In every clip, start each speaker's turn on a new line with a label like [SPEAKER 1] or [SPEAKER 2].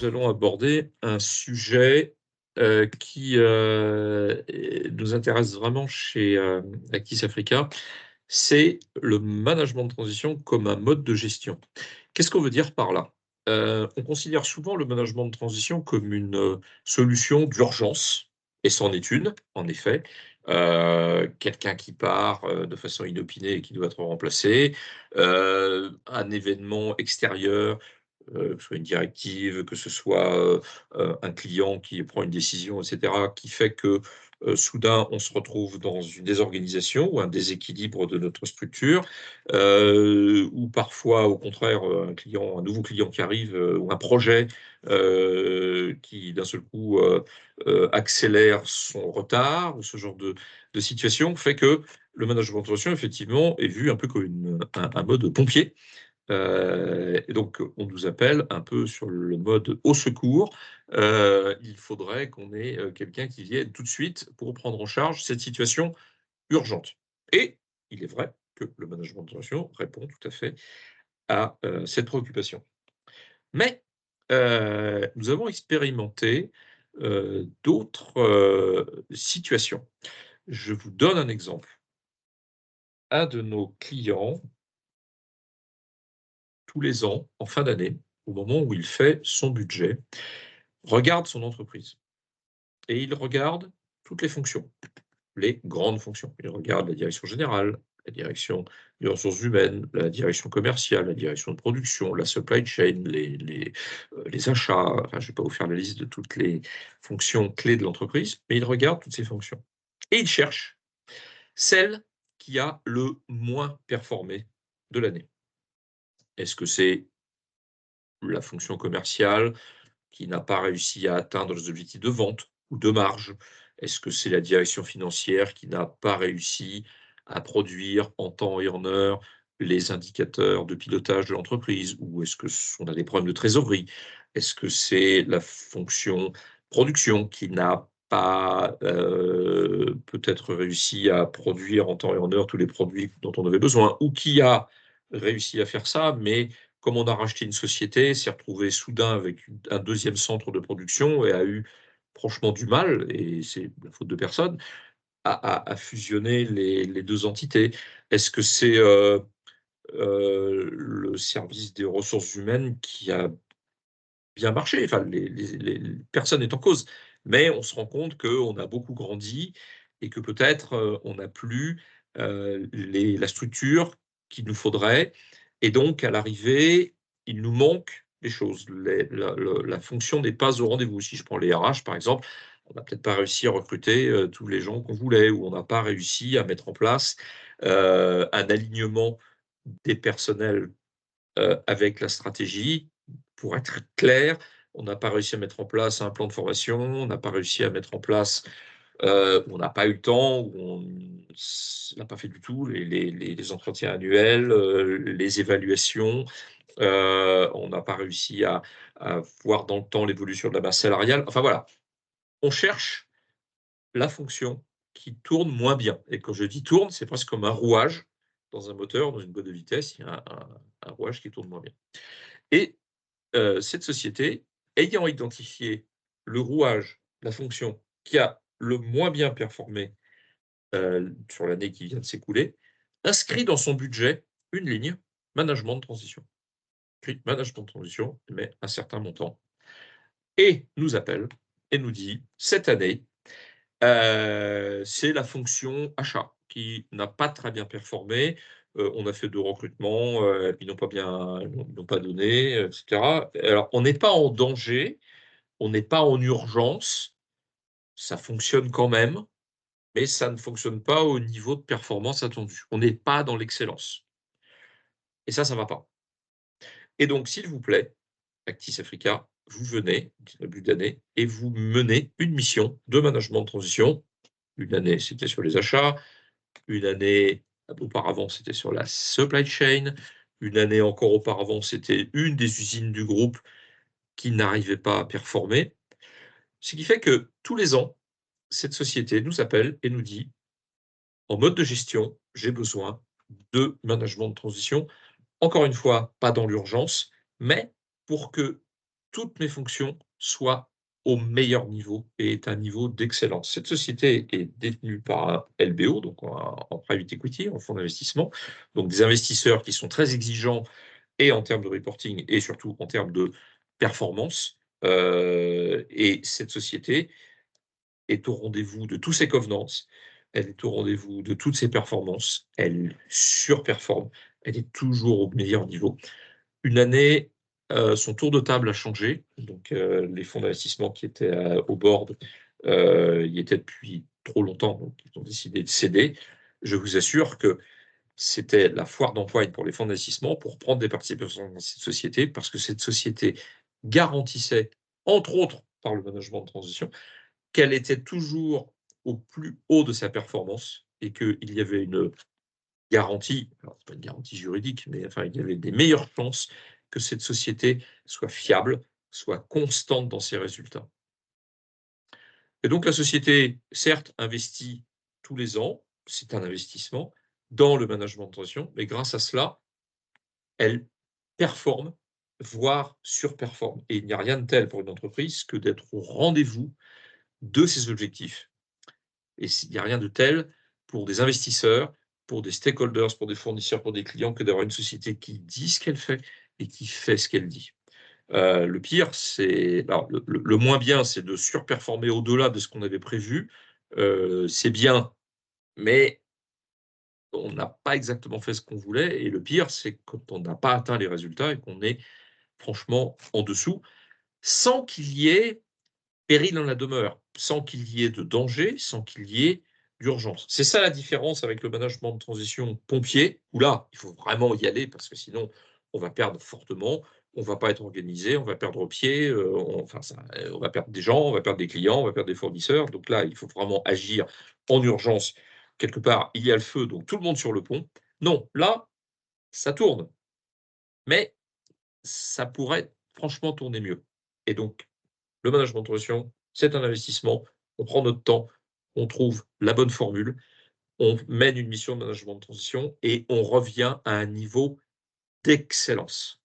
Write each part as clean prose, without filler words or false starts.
[SPEAKER 1] nous allons aborder un sujet qui nous intéresse vraiment chez Actis Africa, c'est le management de transition comme un mode de gestion. Qu'est-ce qu'on veut dire par là? On considère souvent le management de transition comme une solution d'urgence, et c'en est une, en effet. Quelqu'un qui part de façon inopinée et qui doit être remplacé, un événement extérieur, que ce soit une directive, que ce soit, un client qui prend une décision et cetera, qui fait que, soudain, on se retrouve dans une désorganisation ou un déséquilibre de notre structure, ou parfois, au contraire, un nouveau client qui arrive, ou un projet, qui d'un seul coup, accélère son retard, ou ce genre de situation fait que le management de transition, effectivement, est vu un peu comme un mode pompier. Et donc, on nous appelle un peu sur le mode au secours. Il faudrait qu'on ait, quelqu'un qui vienne tout de suite pour prendre en charge cette situation urgente. Et il est vrai que le management de transition répond tout à fait à, cette préoccupation. Mais, nous avons expérimenté, d'autres, situations. Je vous donne un exemple. Un de nos clients, tous les ans, en fin d'année, au moment où il fait son budget, regarde son entreprise et il regarde toutes les fonctions, les grandes fonctions. Il regarde la direction générale, la direction des ressources humaines, la direction commerciale, la direction de production, la supply chain, les achats. Enfin, je ne vais pas vous faire la liste de toutes les fonctions clés de l'entreprise, mais il regarde toutes ces fonctions et il cherche celle qui a le moins performé de l'année. Est-ce que c'est la fonction commerciale qui n'a pas réussi à atteindre les objectifs de vente ou de marge? Est-ce que c'est la direction financière qui n'a pas réussi à produire en temps et en heure les indicateurs de pilotage de l'entreprise? Ou est-ce qu'on a des problèmes de trésorerie? Est-ce que c'est la fonction production qui n'a pas, peut-être réussi à produire en temps et en heure tous les produits dont on avait besoin? Ou qui a réussi à faire ça, mais comme on a racheté une société, s'est retrouvé soudain avec un deuxième centre de production et a eu franchement du mal, et c'est la faute de personne, à fusionner les 2 entités. Est-ce que c'est, le service des ressources humaines qui a bien marché? Enfin, personne n'est en cause, mais on se rend compte qu'on a beaucoup grandi et que peut-être, on n'a plus, la structure qu'il nous faudrait, et donc à l'arrivée, il nous manque des choses. La fonction n'est pas au rendez-vous. Si je prends les RH, par exemple, on n'a peut-être pas réussi à recruter, tous les gens qu'on voulait, ou on n'a pas réussi à mettre en place, un alignement des personnels, avec la stratégie. Pour être clair, on n'a pas réussi à mettre en place un plan de formation, on n'a pas réussi à mettre en place, on n'a pas eu le temps, ou on n'a pas fait du tout les entretiens annuels, les évaluations. On n'a pas réussi à voir dans le temps l'évolution de la masse salariale. Enfin voilà, on cherche la fonction qui tourne moins bien, et quand je dis tourne, c'est presque comme un rouage dans un moteur, dans une boîte de vitesse, il y a un rouage qui tourne moins bien. Et cette société, ayant identifié le rouage, la fonction qui a le moins bien performé, sur l'année qui vient de s'écouler, inscrit dans son budget une ligne management de transition. Écrit management de transition, mais un certain montant, et nous appelle et nous dit: «Cette année, c'est la fonction achat qui n'a pas très bien performé. On a fait 2 recrutements, ils n'ont pas donné, et cetera». Alors, on n'est pas en danger, on n'est pas en urgence, ça fonctionne quand même, mais ça ne fonctionne pas au niveau de performance attendu. On n'est pas dans l'excellence, et ça va pas. Et donc, s'il vous plaît, Actis Africa, vous venez, début d'année, et vous menez une mission de management de transition. Une année, c'était sur les achats. Une année auparavant, c'était sur la supply chain. Une année encore auparavant, c'était une des usines du groupe qui n'arrivait pas à performer. Ce qui fait que tous les ans, cette société nous appelle et nous dit: «En mode de gestion, j'ai besoin de management de transition». Encore une fois, pas dans l'urgence, mais pour que toutes mes fonctions soient au meilleur niveau et est un niveau d'excellence. Cette société est détenue par un LBO, donc en private equity, en fonds d'investissement, donc des investisseurs qui sont très exigeants et en termes de reporting et surtout en termes de performance. Et cette société est au rendez-vous de tous ses covenants, elle est au rendez-vous de toutes ses performances, elle surperforme, elle est toujours au meilleur niveau. Une année, son tour de table a changé, donc les fonds d'investissement qui étaient au board y étaient depuis trop longtemps, donc ils ont décidé de céder. Je vous assure que c'était la foire d'empoigne pour les fonds d'investissement pour prendre des participations dans cette société, parce que cette société garantissait, entre autres par le management de transition, qu'elle était toujours au plus haut de sa performance et qu'il y avait une garantie, alors c'est pas une garantie juridique, mais enfin, il y avait des meilleures chances que cette société soit fiable, soit constante dans ses résultats. Et donc la société, certes, investit tous les ans, c'est un investissement dans le management de transition, mais grâce à cela, elle performe, voire surperforme. Et il n'y a rien de tel pour une entreprise que d'être au rendez-vous de ses objectifs. Et il n'y a rien de tel pour des investisseurs, pour des stakeholders, pour des fournisseurs, pour des clients, que d'avoir une société qui dit ce qu'elle fait et qui fait ce qu'elle dit. Le pire, c'est... Alors, le moins bien, c'est de surperformer au-delà de ce qu'on avait prévu. C'est bien, mais on n'a pas exactement fait ce qu'on voulait. Et le pire, c'est quand on n'a pas atteint les résultats et qu'on est franchement en dessous, sans qu'il y ait péril dans la demeure, sans qu'il y ait de danger, sans qu'il y ait d'urgence. C'est ça la différence avec le management de transition pompier, où là, il faut vraiment y aller, parce que sinon, on va perdre fortement, on ne va pas être organisé, on va perdre pied, on va perdre des gens, on va perdre des clients, on va perdre des fournisseurs. Donc là, il faut vraiment agir en urgence. Quelque part, il y a le feu, donc tout le monde sur le pont. Non, là, ça tourne, mais ça pourrait franchement tourner mieux. Et donc, le management de transition, c'est un investissement. On prend notre temps, on trouve la bonne formule, on mène une mission de management de transition et on revient à un niveau d'excellence.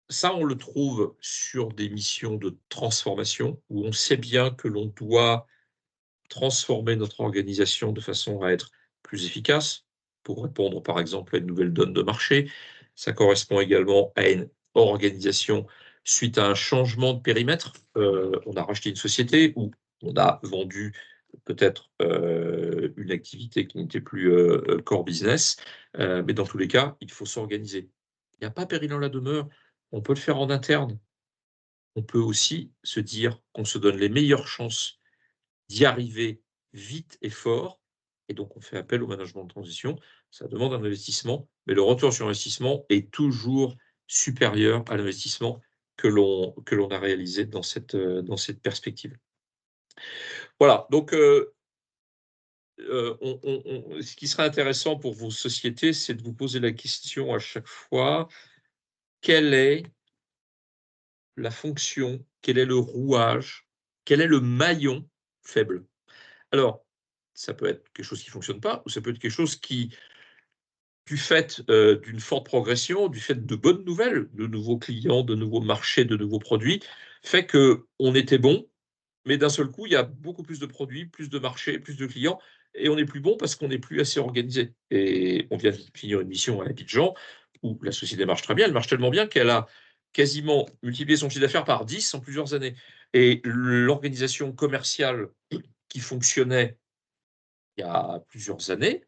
[SPEAKER 1] Ça, on le trouve sur des missions de transformation où on sait bien que l'on doit transformer notre organisation de façon à être plus efficace pour répondre, par exemple, à une nouvelle donne de marché. Ça correspond également à une organisation suite à un changement de périmètre. On a racheté une société ou on a vendu peut-être une activité qui n'était plus core business. Mais dans tous les cas, il faut s'organiser. Il n'y a pas péril dans la demeure. On peut le faire en interne. On peut aussi se dire qu'on se donne les meilleures chances d'y arriver vite et fort. Et donc, on fait appel au management de transition. Ça demande un investissement, mais le retour sur investissement est toujours supérieur à l'investissement que l'on a réalisé dans cette perspective. Voilà, donc ce qui serait intéressant pour vos sociétés, c'est de vous poser la question à chaque fois, quelle est la fonction, quel est le rouage, quel est le maillon faible? Alors, ça peut être quelque chose qui ne fonctionne pas, ou ça peut être quelque chose qui, du fait d'une forte progression, du fait de bonnes nouvelles, de nouveaux clients, de nouveaux marchés, de nouveaux produits, fait qu'on était bon, mais d'un seul coup, il y a beaucoup plus de produits, plus de marchés, plus de clients, et on n'est plus bon parce qu'on n'est plus assez organisé. Et on vient de finir une mission à Abidjan où la société marche très bien, elle marche tellement bien qu'elle a quasiment multiplié son chiffre d'affaires par 10 en plusieurs années. Et l'organisation commerciale qui fonctionnait il y a plusieurs années,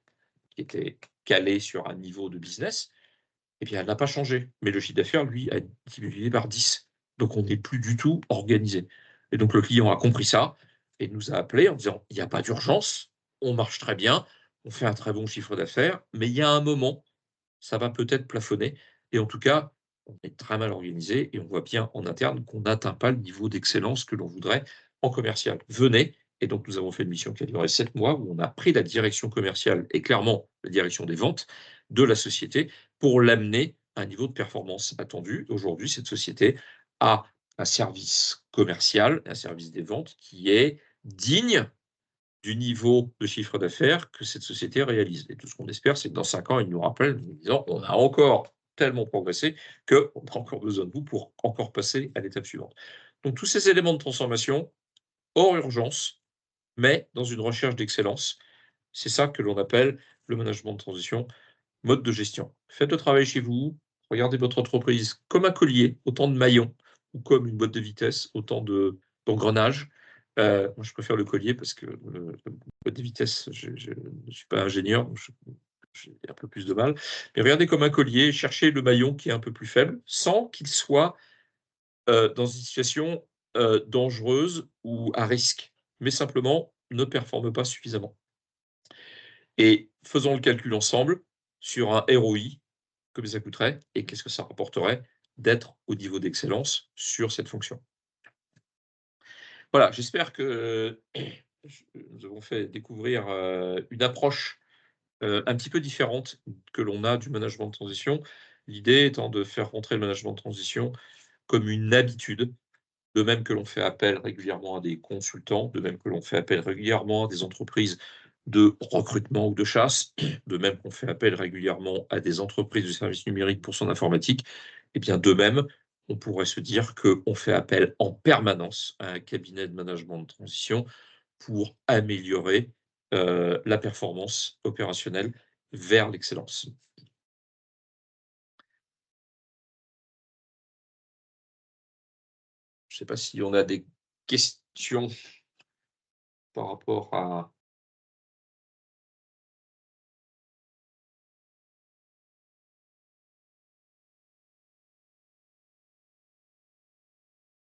[SPEAKER 1] qui était calée sur un niveau de business, eh bien, elle n'a pas changé. Mais le chiffre d'affaires, lui, a multiplié par 10. Donc, on n'est plus du tout organisé. Et donc, le client a compris ça et nous a appelé en disant, il n'y a pas d'urgence, on marche très bien, on fait un très bon chiffre d'affaires, mais il y a un moment, ça va peut-être plafonner. Et en tout cas, on est très mal organisé et on voit bien en interne qu'on n'atteint pas le niveau d'excellence que l'on voudrait en commercial. Venez. Et donc, nous avons fait une mission qui a duré 7 mois où on a pris la direction commerciale et clairement la direction des ventes de la société pour l'amener à un niveau de performance attendu. Aujourd'hui, cette société a un service commercial, un service des ventes qui est digne du niveau de chiffre d'affaires que cette société réalise. Et tout ce qu'on espère, c'est que dans 5 ans, ils nous rappellent en nous disant: «On a encore tellement progressé qu'on a encore besoin de vous pour encore passer à l'étape suivante». Donc tous ces éléments de transformation, hors urgence, mais dans une recherche d'excellence, c'est ça que l'on appelle le management de transition, mode de gestion. Faites le travail chez vous, regardez votre entreprise comme un collier, autant de maillons, ou comme une boîte de vitesse, autant d'engrenages. Moi, je préfère le collier parce que la boîte de vitesse, je ne suis pas ingénieur, donc j'ai un peu plus de mal. Mais regardez comme un collier, cherchez le maillon qui est un peu plus faible, sans qu'il soit dans une situation dangereuse ou à risque, mais simplement ne performe pas suffisamment. Et faisons le calcul ensemble sur un ROI, combien ça coûterait et qu'est-ce que ça rapporterait d'être au niveau d'excellence sur cette fonction. Voilà, j'espère que nous avons fait découvrir une approche un petit peu différente que l'on a du management de transition. L'idée étant de faire rentrer le management de transition comme une habitude, de même que l'on fait appel régulièrement à des consultants, de même que l'on fait appel régulièrement à des entreprises de recrutement ou de chasse, de même qu'on fait appel régulièrement à des entreprises de services numériques pour son informatique, et bien de même, on pourrait se dire qu'on fait appel en permanence à un cabinet de management de transition pour améliorer la performance opérationnelle vers l'excellence. Je ne sais pas si on a des questions par rapport à